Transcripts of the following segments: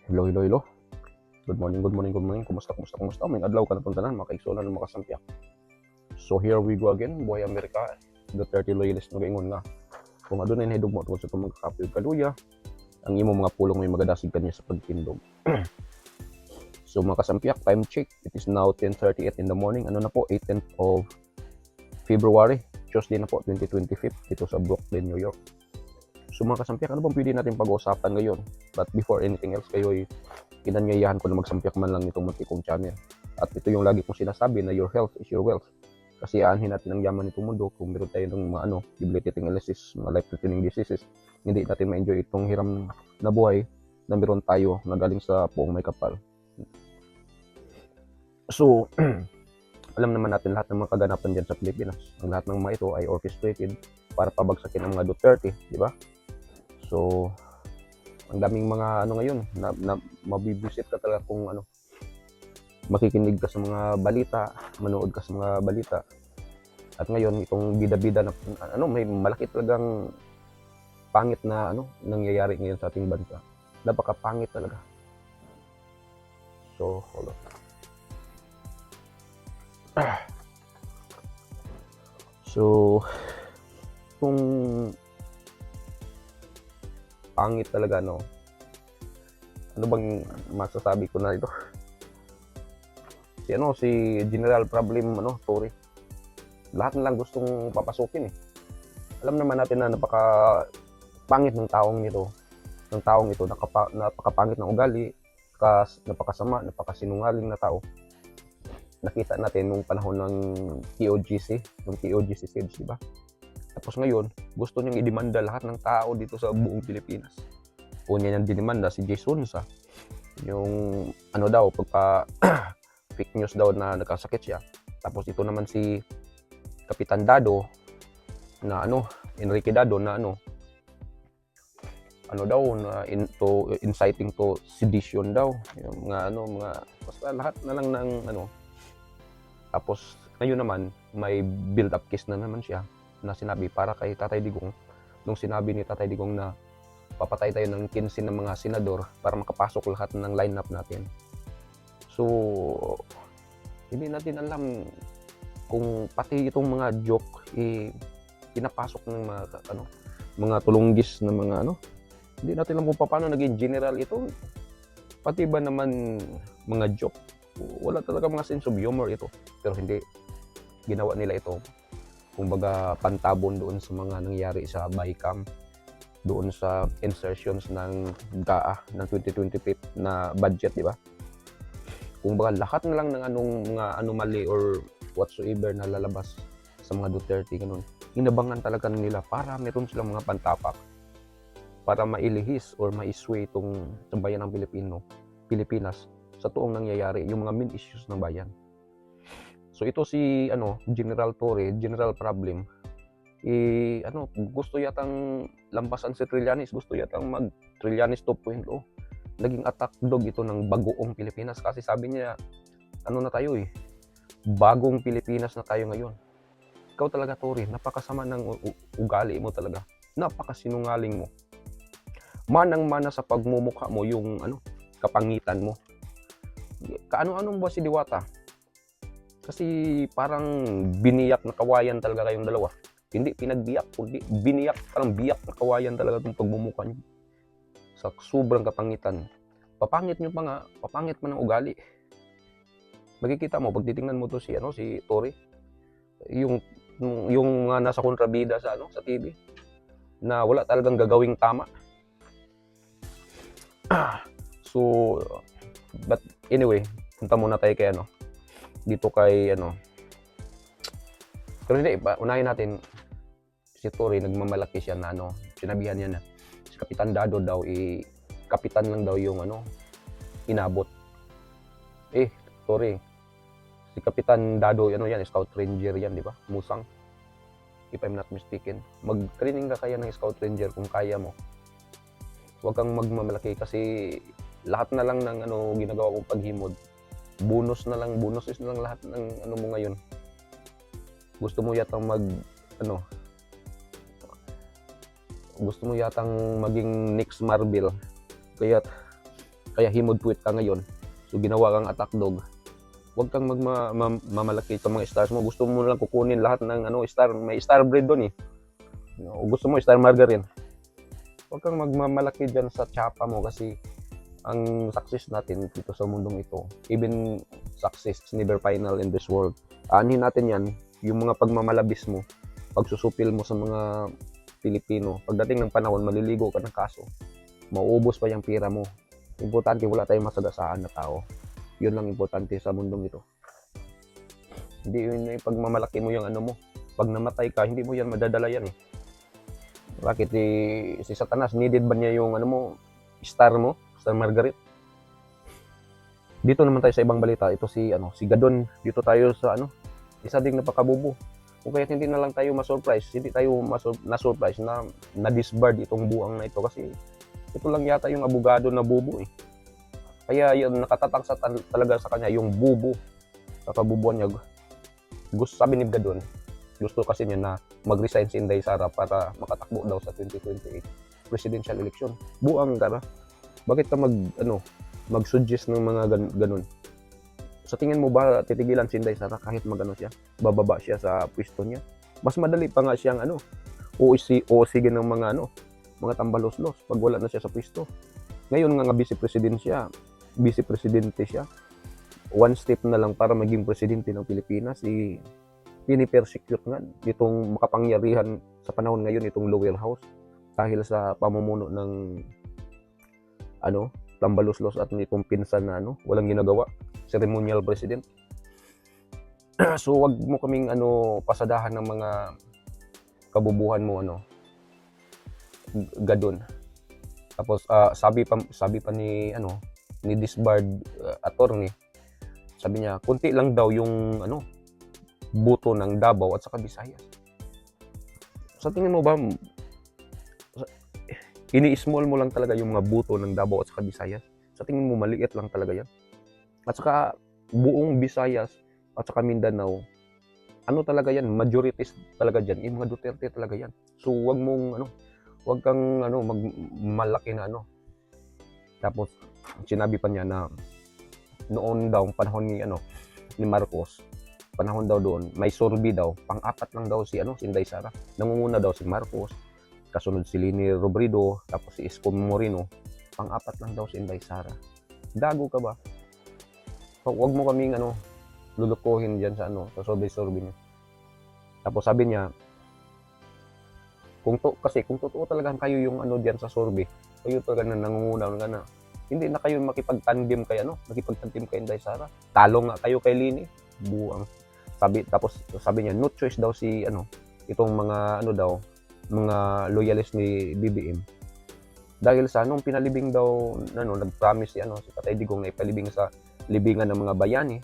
Hello, hello, hello. Good morning, good morning, good morning. Kumusta? May adlaw ka na tanan, makaigsunan na makasampyak. So here we go again, Boy America. The 30 loyalist nga ingon nga. Kung adunay nahidugmo tungod sa itong magkakapyo kaluya, ang imo mga pulong may magadasig kanya sa pagtindog. So mga kasampyak, time check. It is now 10:38 in the morning. Ano na po, 18th of February, Tuesday na po, 2025 dito sa Brooklyn, New York. So mga kasampyak, ano bang pwede natin pag-uusapan ngayon? But before anything else, kayo'y kinanyayahan ko na magsampyak man lang nitong muntikong channel. At ito yung lagi kong sinasabi na your health is your wealth. Kasi aanhin natin ang yaman nitong mundo kung meron tayo ng mga debilitating illnesses, mga life-threatening diseases. Hindi natin ma-enjoy itong hiram na buhay na meron tayo na galing sa poong may kapal. So, alam naman natin lahat ng mga kaganapan dyan sa Pilipinas. Ang lahat ng mga ito ay orchestrated para pabagsakin ang mga Duterte, di ba? So, ang daming mga ngayon na mabibisit ka talaga kung makikinig ka sa mga balita, manood ka sa mga balita. At ngayon itong bida-bida na may malaki talagang pangit na nangyayari ngayon sa ating bansa. Napakapangit talaga. So, hold on. So, kung pangit talaga, ano bang masasabi ko na ito? Si General Problem, Tory. Lahat na lang gustong papasukin eh. Alam naman natin na napaka pangit ng taong ito, napakapangit ng ugali, napakasama, napakasinungaling na tao. Nakita natin nung panahon ng TOGC siege, di ba? Tapos ngayon, gusto niyang idemanda lahat ng tao dito sa buong Pilipinas. Una niyang dinimanda si Jay Sonsa. Yung pagpa fake news daw na nagkasakit siya. Tapos ito naman si Kapitan Dado na Enrique Dado na inciting to sedition daw. Yung mga basta lahat na lang ng Tapos ngayon naman may build up case na naman siya na sinabi para kay Tatay Digong, nung sinabi ni Tatay Digong na papatay tayo ng 15 ng mga senador para makapasok lahat ng lineup natin. So, hindi natin alam kung pati itong mga joke pinapasok ng mga tulunggis na mga hindi natin alam kung paano naging general ito. Pati ba naman mga joke? Wala talaga mga sense of humor ito. Pero hindi, ginawa nila ito kumbaga pantabon doon sa mga nangyari sa BICAM, doon sa insertions ng GAA ng 2025 na budget, di ba? Kumbaga lahat na lang ng mga anomaly or whatsoever na lalabas sa mga Duterte, ganun, inabangan talaga nila para meron silang mga pantapak para mailihis or maisway itong bayan ng Pilipinas sa tuong nangyayari, yung mga main issues ng bayan. So ito si General Torre, General Problem, gusto yatang lampasan si Trillanes, gusto yatang mag Trillanes 2.0. Naging attack dog ito ng bagoong Pilipinas kasi sabi niya, na tayo bagong Pilipinas na tayo ngayon. Ikaw talaga, Torre, napakasama ng ugali mo talaga. Napakasinungaling mo. Manang-mana sa pagmumukha mo yung kapangitan mo. Kaano-anong ba si Diwata? Kasi parang biniyak na kawayan talaga kayong dalawa. Hindi pinagbiyak, kundi biniyak, parang biyak na kawayan talaga itong pagmumukha nyo. Sa sobrang kapangitan. Papangit nyo pa nga, papangit man ang ugali. Makikita mo, pag titingnan mo to si Torre, yung mga nasa kontrabida sa TV, na wala talagang gagawing tama. So, but anyway, punta muna tayo kay dito kay pero hindi, unahin natin si Torre. Nagmamalaki siya na sinabihan niya na si Kapitan Dado daw kapitan lang daw yung inabot. Torre, si Kapitan Dado yan, Scout Ranger yan, di ba? Musang, if I'm not mistaken. Mag-training ka kaya ng Scout Ranger kung kaya mo. Huwag kang magmamalaki kasi lahat na lang ng ginagawa kong paghimod, bonus is na lang lahat ng mo ngayon. Gusto mo yatang gusto mo yatang maging Nick Marvel, kaya kaya himod-puwit ka ngayon. So ginawa kang attack dog. Huwag kang mamalaki sa mga stars mo. Gusto mo lang kukunin lahat ng star. May star breed doon eh. O gusto mo star margarine. Huwag kang magmamalaki dyan sa tsapa mo kasi ang success natin dito sa mundong ito, even success is never final in this world. Aanhin natin yan, yung mga pagmamalabis mo, pagsusupil mo sa mga Pilipino. Pagdating ng panahon, maliligo ka ng kaso. Mauubos pa yung pira mo. Importante, wala tayong masagasaan na tao. Yun lang importante sa mundong ito. Hindi yun yung pagmamalaki mo yung mo. Pag namatay ka, hindi mo yan madadala yan eh. Bakit si Satanas, needed ba niya yung star mo? Star Margaret? Dito naman tayo sa ibang balita. Ito si Gadon. Dito tayo sa isa ding napakabubo. Kung kaya't hindi na lang tayo ma-surprise, hindi tayo na-surprise na disbarred itong buang na ito kasi ito lang yata yung abogado na bubo eh. Kaya yun, nakatatak talaga sa kanya yung bubo sa kabubuan niya. Sabi ni Gadon, gusto kasi niya na mag-resign si Inday Sara para makatakbo daw sa 2028 presidential election. Buang ka ba? Bakit ka mag-suggest ng mga ganun? Sa tingin mo ba titigilan si Inday Sara kahit siya? Bababa siya sa pwesto niya? Mas madali pa nga siyang sige ng mga tambalos-los pag wala na siya sa pwesto. Ngayon nga vice-presidente siya. One step na lang para maging presidente ng Pilipinas. Pinipersecute nga itong makapangyarihan sa panahon ngayon itong lower house dahil sa pamumuno ng tambalos-los at itong pinsan na walang ginagawa, ceremonial president. So wag mo kaming pasadahan ng mga kabubuhan mo Gadon. Tapos sabi pa ni disbarred attorney, sabi niya kunti lang daw yung buto ng Davao at saka Visayas. Sa tingin mo ba ini-small mo lang talaga yung mga buto ng Davao at saka Visayas? Sa tingin mo maliit lang talaga yan? At saka buong Visayas at saka Mindanao, talaga yan, majorities talaga dyan, yung mga Duterte talaga yan. So wag kang malaki na Tapos sinabi pa niya na noon daw panahon ni Marcos, panahon daw doon may survey daw, pang-apat lang daw si Inday Sara. Nangunguna daw si Marcos, kasunod si Leni Robredo, tapos si Isko Moreno, pang-apat lang daw si Inday Sara. Dago ka ba? So, wag mo kaming lulukuhin diyan sa survey niya. Tapos sabi niya, kung totoo talaga kayo yung diyan sa survey, kayo talaga na nangunguna na hindi na kayo makipagtandem kay Inday Sara. Talo nga kayo kay Leni. Buang. Tapos sabi niya, no choice daw si itong mga mga loyalist ni BBM. Dahil sa pinalibing daw nag-promise si Tatay Digong na ipalibing sa libingan ng mga bayani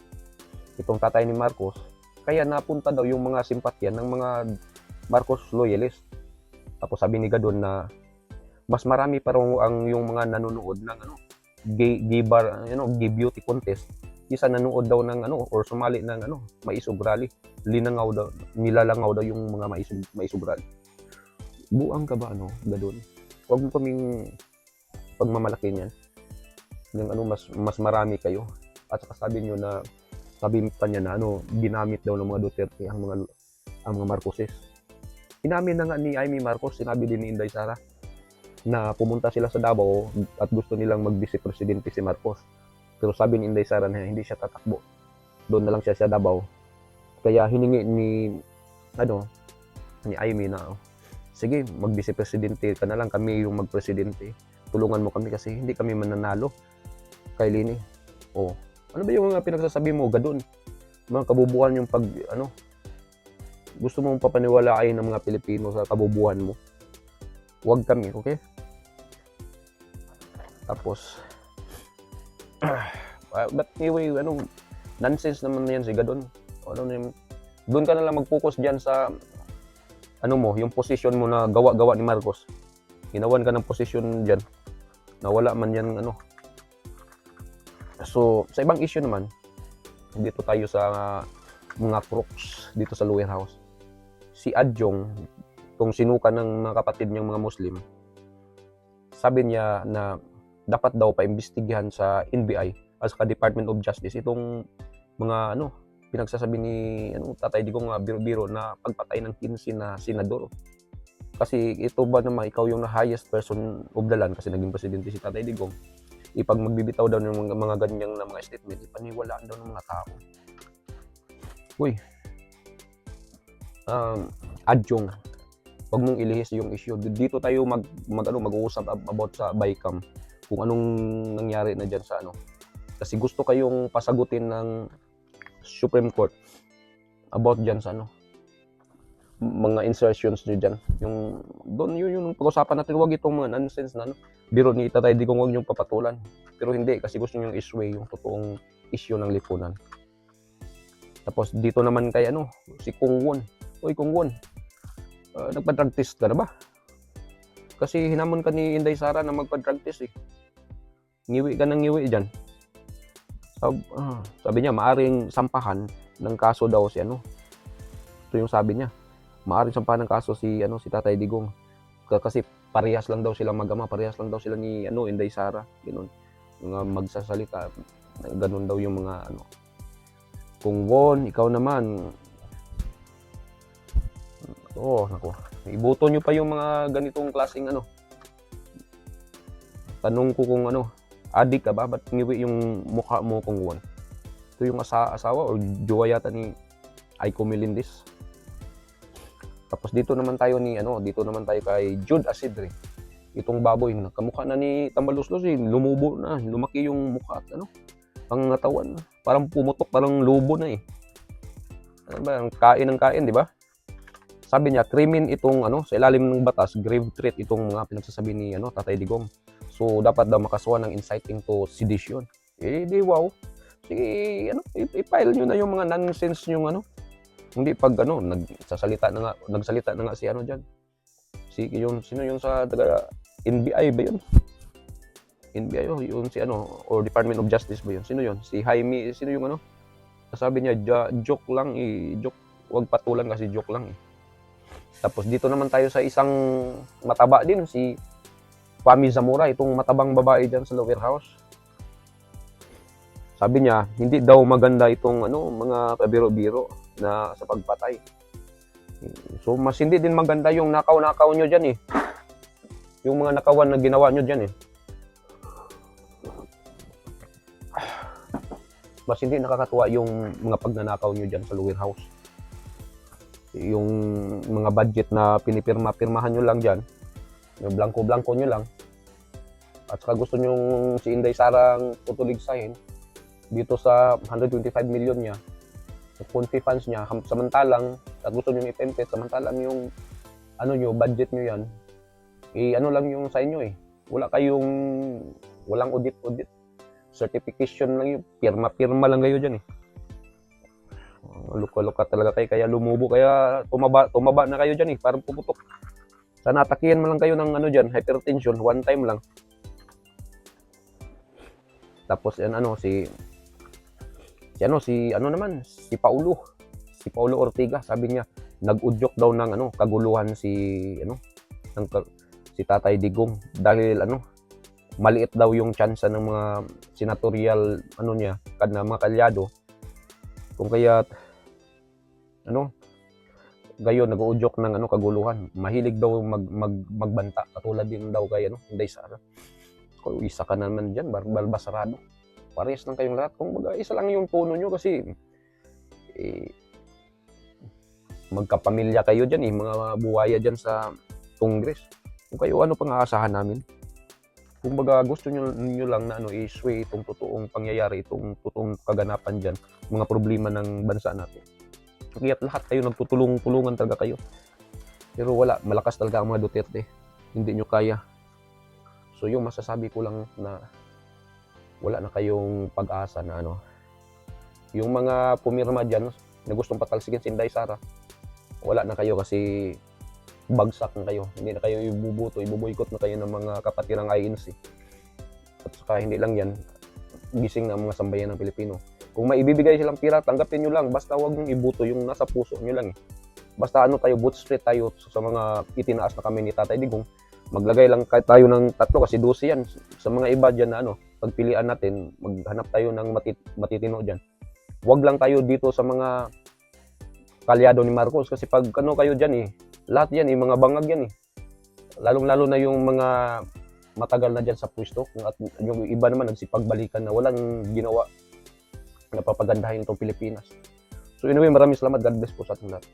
itong tatay ni Marcos. Kaya napunta daw yung mga simpatyan ng mga Marcos loyalist. Tapos sabi ni Gadon na mas marami pa raw yung mga nanonood ng gay beauty contest isa nanood daw ng or sumali ng maisog rally. Nilalangaw daw yung mga maisog rally. Buang ka ba Gadon? Huwag mo kaming pagmamalaki niyan. Yung mas marami kayo. At saka sabi pa niya na ginamit daw ng mga Duterte ang mga Marcoses. Inamin na nga ni Amy Marcos, sinabi din ni Inday Sara na pumunta sila sa Davao at gusto nilang mag-vice-presidente si Marcos. Pero sabi ni Inday Sara na hindi siya tatakbo. Doon na lang siya sa Davao. Kaya hiningi ni Amy na sige, mag-vice-presidente ka na lang, kami yung mag-presidente. Tulungan mo kami kasi hindi kami mananalo kay Leni. Ano ba yung mga pinagsasabi mo, Gadon? Mga kabubuhan yung gusto mong papaniwalain ng mga Pilipino sa kabubuhan mo. Huwag kami, okay? Tapos, but anyway, nonsense naman yan si Gadon. Doon ka na lang mag-focus dyan sa yung posisyon mo na gawa-gawa ni Marcos. Ginawan ka ng posisyon dyan. Nawala man yan, So, sa ibang issue naman, dito tayo sa mga crooks dito sa lower house. Si Adjong, itong sinuka ng mga kapatid niyang mga Muslim, sabi niya na dapat daw paimbestigahan sa NBI at sa Department of Justice itong mga pinagsasabi ni Tatay Digong nga biro-biro na pagpatay ng 15 na senador. Kasi ito ba naman ikaw yung highest person of the land kasi naging presidente si Tatay Digong. Ipag magbibitaw daw ng mga ganyang na mga statement, ipaniwalaan daw ng mga tao. Uy, Adjong, wag mong ilihis yung issue. Dito tayo mag-uusap about sa BICAM kung anong nangyari na diyan sa kasi gusto kayong pasagutin ng Supreme Court about diyan sa mga insertions nyo dyan. Yung pag-usapan natin, wag itong mga nonsense na biro ni Tatay Digong, wag nyong papatulan. Pero hindi, kasi gusto nyong isway yung totoong issue ng lipunan. Tapos dito naman kay si Kung Won. Uy, Kung Won, nagpa-drug test ka na ba? Kasi hinamon ka ni Inday Sara na magpa-drug test eh. Ngiwi ka ng ngiwi dyan. Sabi niya, maaring sampahan ng kaso daw si Ito yung sabi niya. Maaring sampahan ng kaso si Tatay Digong. Kasi parehas lang daw sila mag-ama, parehas lang daw sila ni Inday Sara. Ganun. Mga magsasalita. Ganun daw yung mga Kung Won, ikaw naman. Naku. Iboto nyo pa yung mga ganitong klaseng Tanong ko kung adik ka ba? Ba't ngiwi yung mukha mo, Kung Won? Ito yung asawa o jowa yata ni Aiko Melendez. Tapos dito naman tayo kay Jude Asidre. Itong baboy, kamukha na ni Tambaluslos lumubo na, lumaki yung mukha at pangatawan. Parang pumutok, parang lobo na eh. Ano ba, kain ng kain, di ba? Sabi niya, krimen itong sa ilalim ng batas, grave threat itong mga pinagsasabi ni Tatay Digong. So dapat daw makasuhan ng inciting to sedition. Di wow. Sige, i-file niyo na yung mga nonsense yung Hindi pag nagsalita na nga si diyan. Sino yung sa taga NBI ba yun? NBI yun si or Department of Justice ba yun? Sino yun? Si Jaime, sino yung sabi niya, joke lang joke, wag patulan kasi joke lang Tapos dito naman tayo sa isang mataba din, si Fami Zamora, itong matabang babae dyan sa lower house. Sabi niya, hindi daw maganda itong mga pabiro-biro na sa pagpatay. So mas hindi din maganda yung nakaw-nakaw nyo dyan Yung mga nakawan na ginawa nyo dyan Mas hindi nakakatuwa yung mga pagnanakaw nyo dyan sa lower house. Yung mga budget na pinipirma-pirmahan nyo lang dyan, yung blanco-blanco nyo lang, at saka gusto nyo si Inday Sarang tutuligsahin dito sa 125 million niya, sa Confi funds niya, samantalang, at gusto nyo ipempet, samantalang yung nyo, budget nyo yan, lang yung sa inyo walang audit, certification lang yun, pirma-pirma lang kayo dyan Luka-luka talaga kayo, kaya lumubo, kaya tumaba na kayo dyan parang pumutok. Sana atakihan mo lang kayo ng dyan, hypertension, one time lang. Tapos si Paulo Ortiga, sabi niya, nag-udyok daw ng kaguluhan si Tatay Digong dahil maliit daw yung chance ng mga senatorial niya kada mga kalyado. Kung kaya gayon nag-uudyok ng kaguluhan. Mahilig daw magbanta katulad din daw kay Inday Sara. Kung isa ka naman diyan, balbasarado. Parehas lang kayong lahat. Kung baga isa lang yung puno nyo kasi magkapamilya kayo diyan mga buwaya diyan sa Congress. Kung kayo pang aasahan namin? Kung baga gusto nyo lang na i-sway itong totoong pangyayari, itong totoong kaganapan dyan, mga problema ng bansa natin. Kaya't lahat kayo nagtutulong-tulungan talaga kayo. Pero wala, malakas talaga ang mga Duterte. Hindi nyo kaya. So yung masasabi ko lang na wala na kayong pag-asa na yung mga pumirma dyan na gustong patalsikin si Inday Sara, wala na kayo kasi bagsak na kayo. Hindi na kayo ibuboykot na kayo ng mga kapatirang INC. At saka hindi lang yan, gising na mga sambayan ng Pilipino. Kung may ibibigay silang pira, tanggapin nyo lang. Basta huwag nyo ibuto yung nasa puso nyo lang Basta tayo, boot straight tayo sa mga itinaas na kami ni Tatay Digong. Maglagay lang kahit tayo ng 3 kasi 12 yan. Sa mga iba diyan na ano, pagpilian natin, maghanap tayo ng matitino diyan. Huwag lang tayo dito sa mga kalyado ni Marcos kasi pag ano kayo diyan lahat yan mga bangag yan Lalong-lalo na yung mga matagal na diyan sa pwesto at yung iba naman nagsipagbalikan na walang ginawa na papagandahin itong Pilipinas. So anyway, maraming salamat. God bless po sa ating lahat.